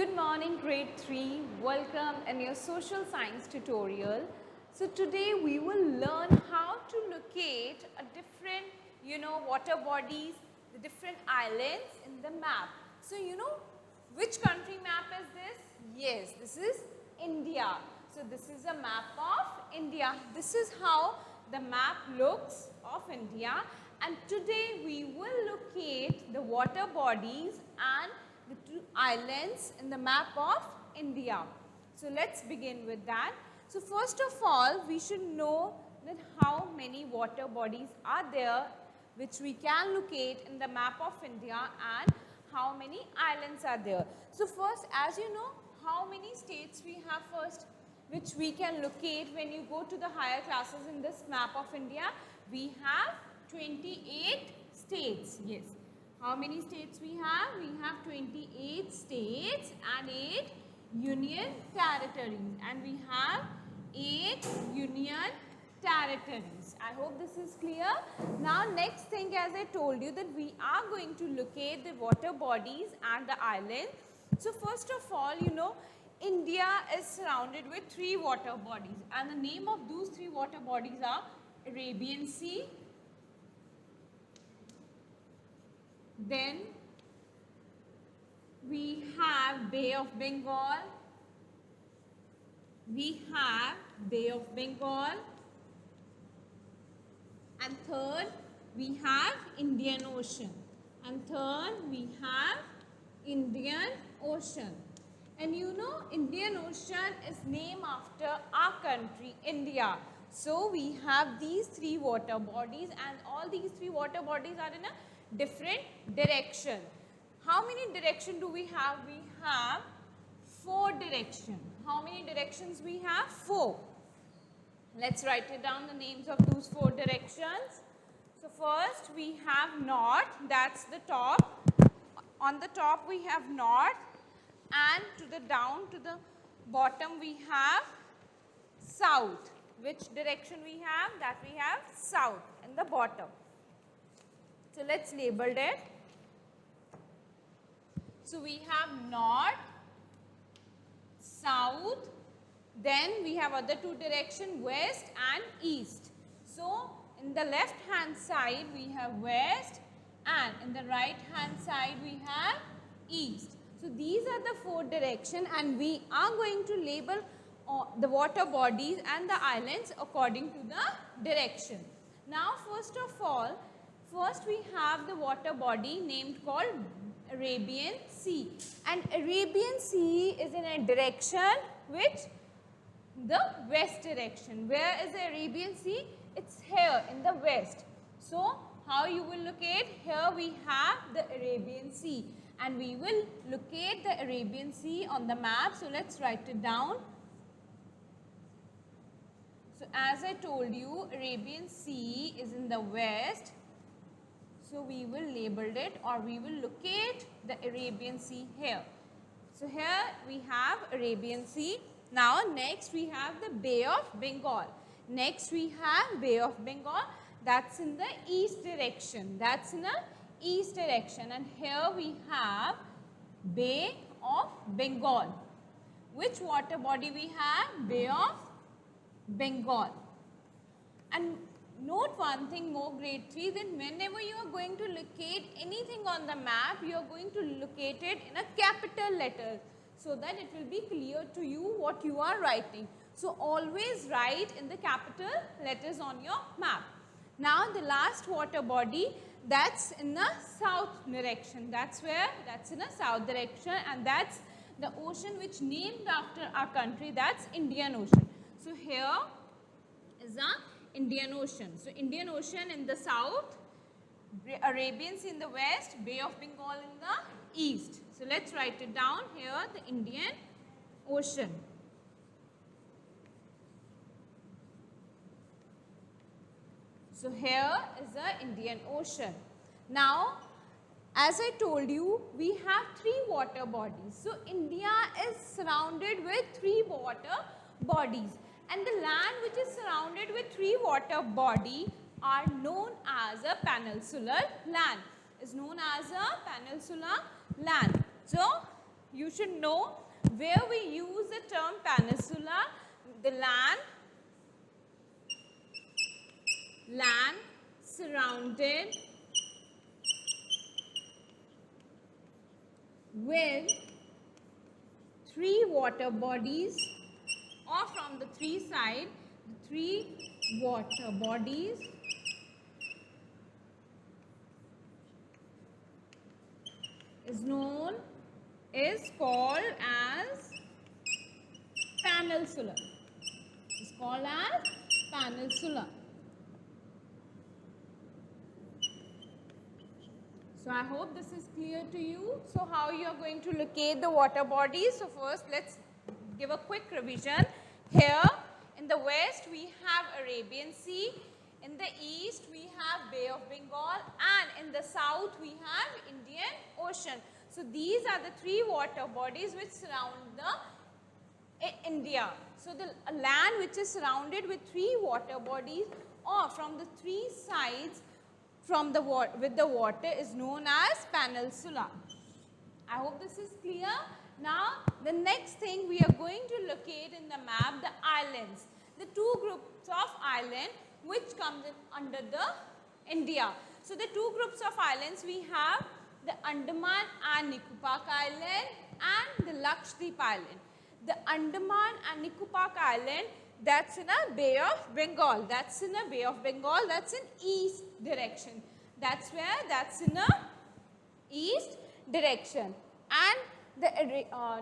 Good morning, grade 3. Welcome in your social science tutorial. So today we will learn how to locate a different, water bodies, the different islands in the map. So which country map is this? Yes, this is India. So this is a map of India. This is how the map looks of India, and today we will locate the water bodies and the two islands in the map of India. So let's begin with that. So first of all, we should know that how many water bodies are there which we can locate in the map of India and how many islands are there. So first, as you know, how many states we have first which we can locate when you go to the higher classes in this map of India. We have 28 states. Yes. How many states we have? We have 28 states and 8 union territories, and we have 8 union territories. I hope this is clear. Now next thing, as I told you, that we are going to locate the water bodies and the islands. So first of all, India is surrounded with 3 water bodies, and the name of those 3 water bodies are Arabian Sea, then we have Bay of Bengal, and third we have Indian Ocean, And Indian Ocean is named after our country, India. So we have these 3 water bodies, and all these 3 water bodies are in a different direction. How many directions do we have? We have 4 directions. How many directions we have? 4. Let's write it down, the names of those 4 directions. So first we have north, that's the top. On the top we have north, and to the down to the bottom we have south. Which direction we have? That we have south in the bottom. So let's label it. So we have north, south, then we have other 2 directions, west and east. So in the left hand side we have west, and in the right hand side we have east. So these are the 4 directions, and we are going to label the water bodies and the islands according to the direction. Now first of all, we have the water body named called Arabian Sea, and Arabian Sea is in a direction which the west direction. Where is the Arabian Sea? It's here in the west. So how you will locate? Here we have the Arabian Sea, and we will locate the Arabian Sea on the map. So let's write it down. So as I told you, Arabian Sea is in the west. So we will label it, or we will locate the Arabian Sea here. So here we have Arabian Sea. Now next we have the Bay of Bengal. That's in the east direction. And here we have Bay of Bengal. Which water body we have? Bay of Bengal. And note one thing more, grade 3, that whenever you are going to locate anything on the map, you are going to locate it in a capital letter, so that it will be clear to you what you are writing. So always write in the capital letters on your map. Now the last water body, that's in the south direction. That's in the south direction, and that's the ocean which named after our country, that's Indian Ocean. So here is the Indian Ocean. So Indian Ocean in the south, Arabian Sea in the west, Bay of Bengal in the east. So let's write it down here, the Indian Ocean. So here is the Indian Ocean. Now, as I told you, we have 3 water bodies. So India is surrounded with 3 water bodies, and the land which is surrounded with 3 water bodies are known as a peninsular land. So you should know where we use the term peninsula, the land surrounded with three water bodies, or from the three sides, the three water bodies is called as peninsula. It's called as peninsula. So I hope this is clear to you. So how you are going to locate the water bodies? So first let's give a quick revision. Here in the west we have Arabian Sea, in the east we have Bay of Bengal, and in the south we have Indian Ocean. So these are the three water bodies which surround the India. So the land which is surrounded with three water bodies, or from the three sides from the with the water, is known as peninsula. I hope this is clear. Now the next thing we are going to locate in the map, the islands, the two groups of island which comes in under the India. So the two groups of islands we have the Andaman and Nicobar Island and the Lakshadweep Island. The Andaman and Nicobar Island, that's in a Bay of Bengal. That's in a Bay of Bengal. That's in east direction. That's where. That's in a east direction. And the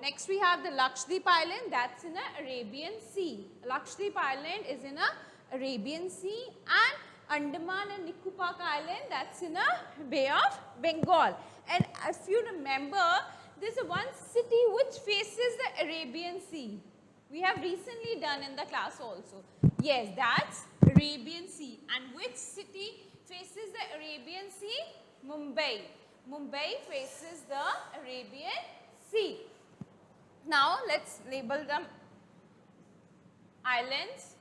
next we have the Lakshadweep Island. That's in a Arabian Sea. Lakshadweep Island is in a Arabian Sea, and Andaman and Nicobar Island, that's in a Bay of Bengal. And if you remember, there's one city which faces the Arabian Sea. We have recently done in the class also. Yes, that's Arabian Sea. And which city faces the Arabian Sea? Mumbai. Mumbai faces the Arabian Sea. Now let's label them islands.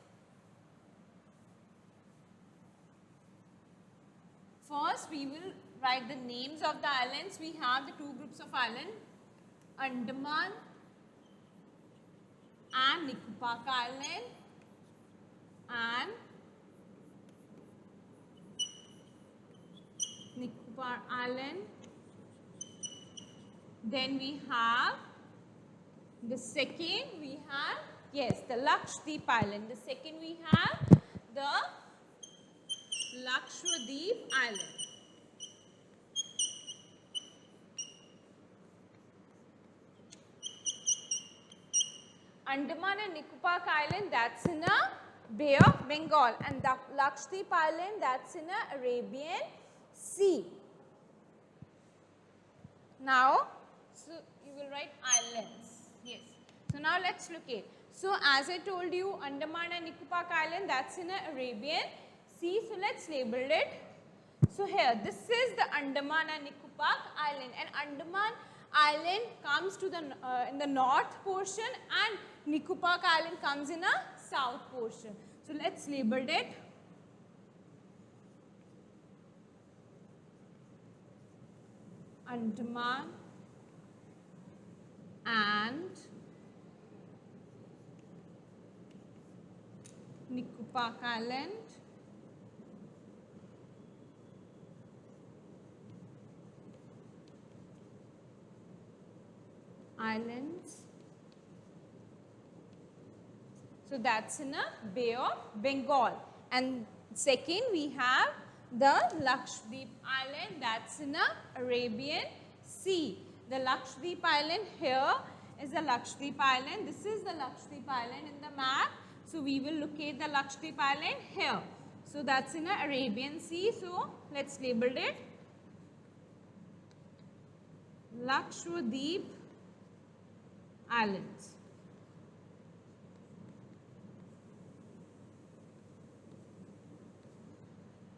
First, we will write the names of the islands. We have the two groups of islands, Andaman and Nicobar Island, and Nicobar Island. Then we have the second, we have, yes, the Lakshadweep Island. The second we have the Lakshadweep Island. Andaman and Nicobar Island, that's in a Bay of Bengal, and the Lakshadweep Island, that's in a Arabian Sea. Now, so you will write islands. Yes. So now let's locate. So as I told you, Andaman and Nicobar Island, that's in a Arabian Sea. So let's label it. So here, this is the Andaman and Nicobar Island, and Andaman Island comes to the in the north portion, and Nicobar Island comes in a south portion. So let's label it. Andaman and Nicobar Island. Islands. So that's in a Bay of Bengal. And second we have the Lakshadweep Island, that's in a Arabian Sea. The Lakshadweep Island, here is the Lakshadweep Island. This is the Lakshadweep Island in the map. So we will locate the Lakshadweep Island here. So that's in a Arabian Sea. So let's label it Lakshadweep Islands.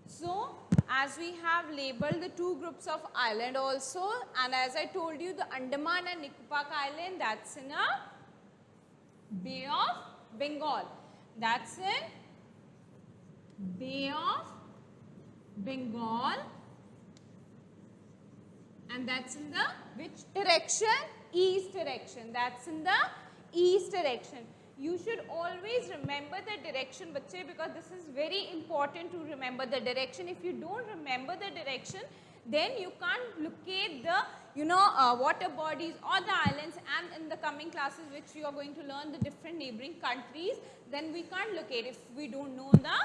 So as we have labeled the two groups of island also, and as I told you, the Andaman and Nicobar Island, that's in a Bay of Bengal. That's in Bay of Bengal, and that's in the which direction? east direction. That's in the east direction. You should always remember the direction, bache, because this is very important to remember the direction. If you don't remember the direction, then you can't locate the water bodies or the islands, and in the coming classes which you are going to learn the different neighboring countries, then we can't locate if we don't know the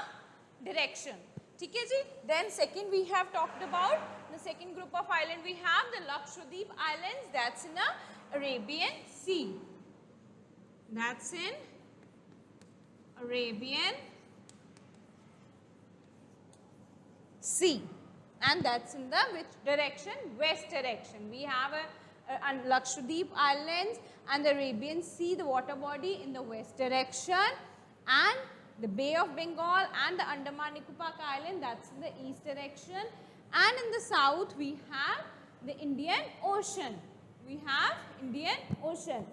direction. ठीक है जी. Then second we have talked about the second group of island. We have the Lakshadweep Islands. That's in the Arabian Sea. That's in Arabian Sea. And that's in the which direction? West direction. We have a Lakshadweep Islands and the Arabian Sea, the water body in the west direction, and the Bay of Bengal and the Andaman Nicobar Island, that's in the east direction. And in the south we have the Indian Ocean. We have Indian Ocean.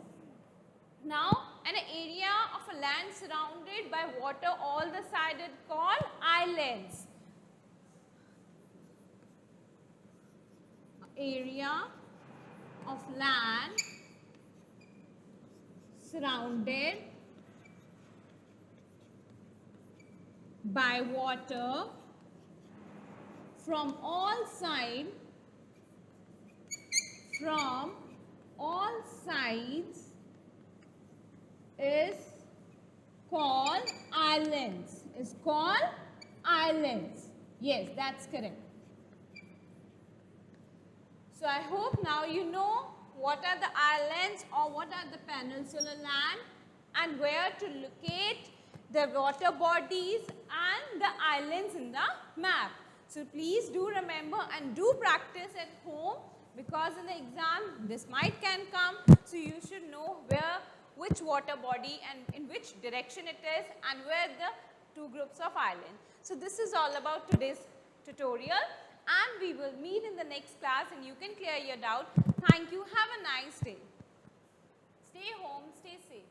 Now, an area of a land surrounded by water all the sided called islands. Area of land surrounded by water from all sides is called islands. Is called islands. Yes, that's correct. So I hope now you know what are the islands or what are the peninsular land and where to locate the water bodies and the islands in the map. So please do remember and do practice at home, because in the exam this can come. So you should know which water body and in which direction it is and where the two groups of islands. So this is all about today's tutorial, and we will meet in the next class and you can clear your doubt. Thank you. Have a nice day. Stay home, stay safe.